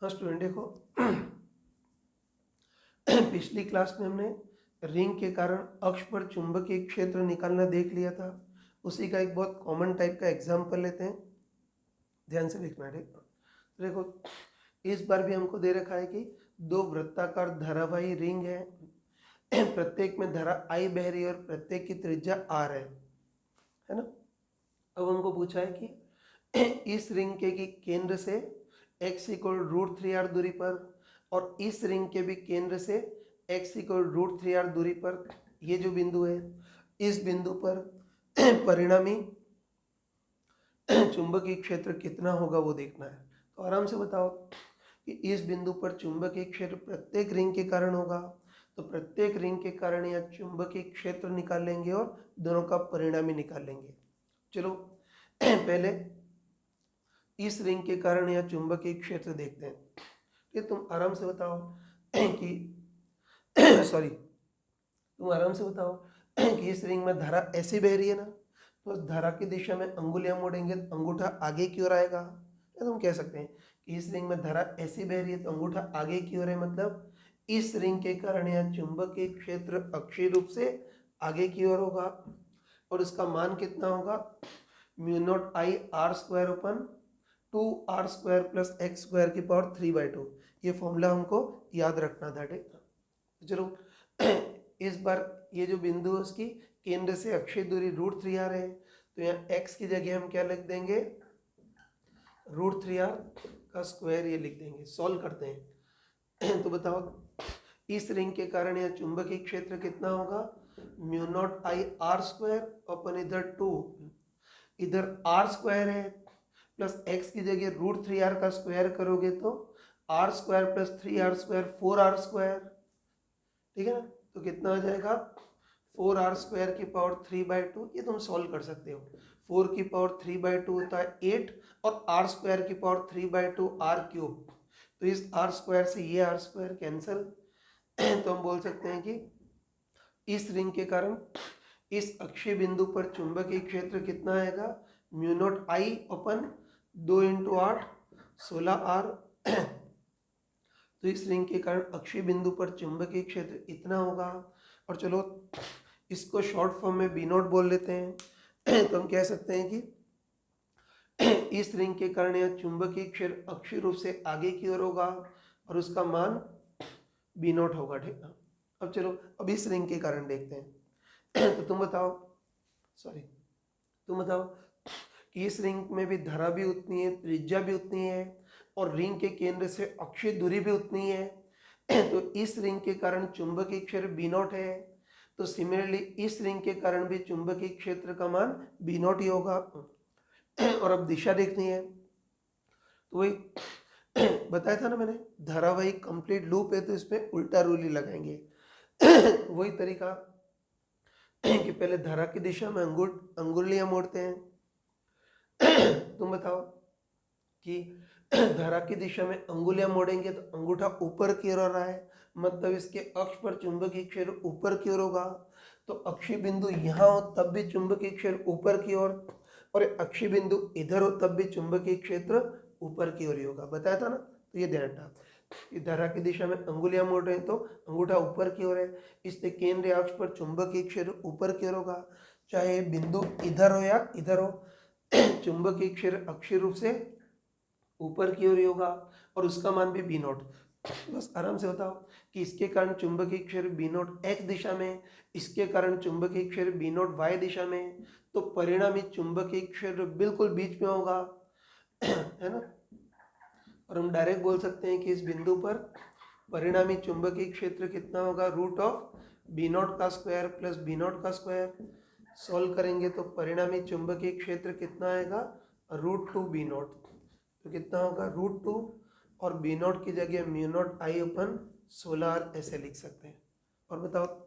हाँ स्टूडेंट देखो, पिछली क्लास में हमने रिंग के कारण अक्ष पर चुंबकीय क्षेत्र निकालना देख लिया था। उसी का एक बहुत कॉमन टाइप का एग्जाम्पल लेते हैं, ध्यान से देखना है। देखो इस बार भी हमको दे रखा है कि दो वृत्ताकार धारावाही रिंग है, प्रत्येक में धारा I बह रही है और प्रत्येक की त्रिज्या R है ना। अब हमको पूछा है कि इस रिंग के की केंद्र से x इक्वल √3r दूरी पर और इस रिंग के भी केंद्र से x इक्वल √3r दूरी पर ये जो बिंदु है, इस बिंदु पर परिणामी चुंबकीय क्षेत्र कितना होगा वो देखना है। तो आराम से बताओ कि इस बिंदु पर चुंबकीय क्षेत्र प्रत्येक रिंग के कारण होगा, तो प्रत्येक रिंग के कारण यह चुंबकीय क्षेत्र निकाल लेंगे और दोनों का परिणामी निकाल लेंगे। चलो पहले इस रिंग के कारण यह चुंबकीय क्षेत्र देखते हैं। कि तुम आराम से बताओ कि सॉरी तुम आराम से बताओ कि इस रिंग में धारा ऐसी बह रही है ना, तो उस धारा की दिशा में अंगुलियां मोड़ेंगे तो अंगूठा आगे की ओर आएगा। या तुम कह सकते हैं कि इस रिंग में धारा ऐसी बह रही है तो अंगूठा आगे की ओर है, मतलब इस रिंग के कारण यह चुंबकीय क्षेत्र अक्षीय रूप से आगे की ओर होगा और इसका मान कितना होगा, μ0I r² + x² ये फॉर्मूला हमको याद रखना था। ठीक, चलो इस बार ये जो बिंदु है उसकी केंद्र से अक्षीय दूरी √3r है, तो यहाँ x की जगह हम क्या लिख देंगे, √3r का स्क्वायर ये लिख देंगे। सॉल्व करते हैं तो बताओ इस रिंग के कारण यह चुंबकीय क्षेत्र कितना होगा, μ0I r² अपन इधर 2, इधर r² है प्लस x की जगह √3r का स्क्वायर करोगे तो r² + 3r² 4r², ठीक है ना। तो कितना आ जाएगा, 4r² 3/2। ये तुम सॉल्व कर सकते हो। 4 की पावर 3/2 होता है 8 और r² की पावर 3/2 r³। तो इस r² से ये r² कैंसिल। तो हम बोल सकते हैं कि इस रिंग के कारण इस अक्षीय बिंदु पर चुंबकीय क्षेत्र कितना आएगा, μ0I/2 × 8 16r। तो इस रिंग के कारण अक्षीय बिंदु पर चुंबकीय क्षेत्र इतना होगा। और चलो इसको शॉर्ट फॉर्म में B0 बोल लेते हैं। तो हम कह सकते हैं कि इस रिंग के कारण यह चुंबकीय क्षेत्र अक्षीय रूप से आगे की ओर होगा और उसका मान B0 होगा। ठीक है, अब चलो अब इस रिंग के कारण देखते हैं। तो तुम बताओ कि इस रिंग में भी धारा भी उतनी है, त्रिज्या भी उतनी है और रिंग के केंद्र से अक्षीय दूरी भी उतनी है। तो इस रिंग के कारण चुंबकीय क्षेत्र B0 है, तो सिमिलरली इस रिंग के कारण भी चुंबकीय क्षेत्र का मान B0 ही होगा। और अब दिशा देखनी है, तो वही बताया था ना मैंने, धारावाही कंप्लीट लूप है तो इसमें उल्टा रूल ही लगाएंगे। वही तरीका कि पहले धारा की दिशा में अंगुलियां मोड़ते हैं। तुम बताओ कि धारा की दिशा में अंगुलियां मोड़ेंगे तो अंगूठा ऊपर की ओर आ रहा है, मतलब इसके अक्ष पर चुंबकीय क्षेत्र ऊपर की ओर होगा। तो अक्षीय बिंदु यहाँ हो तब भी चुंबकीय क्षेत्र ऊपर की ओर, और अक्षीय बिंदु इधर हो तब भी चुंबकीय क्षेत्र ऊपर की ओर ही होगा। बताया था ना। तो ये ध्यान रखना कि धारा की दिशा में अंगुलियां मोड़ रहे हैं तो अंगूठा ऊपर की ओर है, इसलिए केंद्रीय अक्ष पर चुंबकीय क्षेत्र ऊपर की ओर होगा, चाहे बिंदु इधर हो या इधर हो। चुंबकीय क्षेत्र अक्षीय रूप से ऊपर की ओर ही होगा और उसका मान भी B0। बस आराम से बताओ कि इसके कारण चुंबकीय क्षेत्र B0 x दिशा में, इसके कारण चुंबकीय क्षेत्र B0 y दिशा में, तो परिणामी चुंबकीय क्षेत्र बिल्कुल बीच में होगा, है ना। और हम डायरेक्ट बोल सकते हैं कि इस बिंदु पर परिणामी चुंबकीय क्षेत्र कितना होगा, √B0² + B0²। सॉल्व करेंगे तो परिणामी चुंबकीय क्षेत्र कितना आएगा, √2B0। तो कितना होगा, √2 और B0 की जगह μ0I/16r ऐसे लिख सकते हैं। और बताओ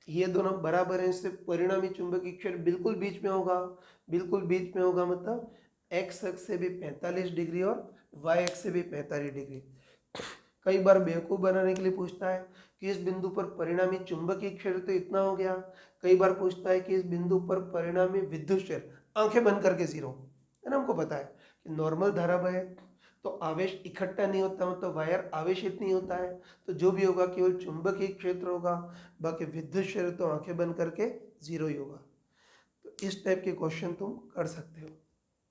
ये दोनों बराबर हैं, इससे परिणामी चुंबकीय क्षेत्र बिल्कुल बीच में होगा। बिल्कुल बीच में होगा मतलब x अक्ष से भी 45 डिग्री और y अक्ष से भी 45 डिग्री। कई बार बेवकूफ़ बनाने के लिए पूछता है कि इस बिंदु पर परिणामी चुंबकीय क्षेत्र तो इतना हो गया। कई बार पूछता है कि इस बिंदु पर परिणामी विद्युत क्षेत्र, आंखें बंद करके जीरो, है ना। हमको पता है कि नॉर्मल धारा बहे तो आवेश इकट्ठा नहीं होता, मतलब वायर आवेशित नहीं होता है, तो जो भी होगा केवल चुंबकीय क्षेत्र होगा, बाकी विद्युत क्षेत्र तो आंखें बंद करके जीरो ही होगा। तो इस टाइप के क्वेश्चन तुम कर सकते हो।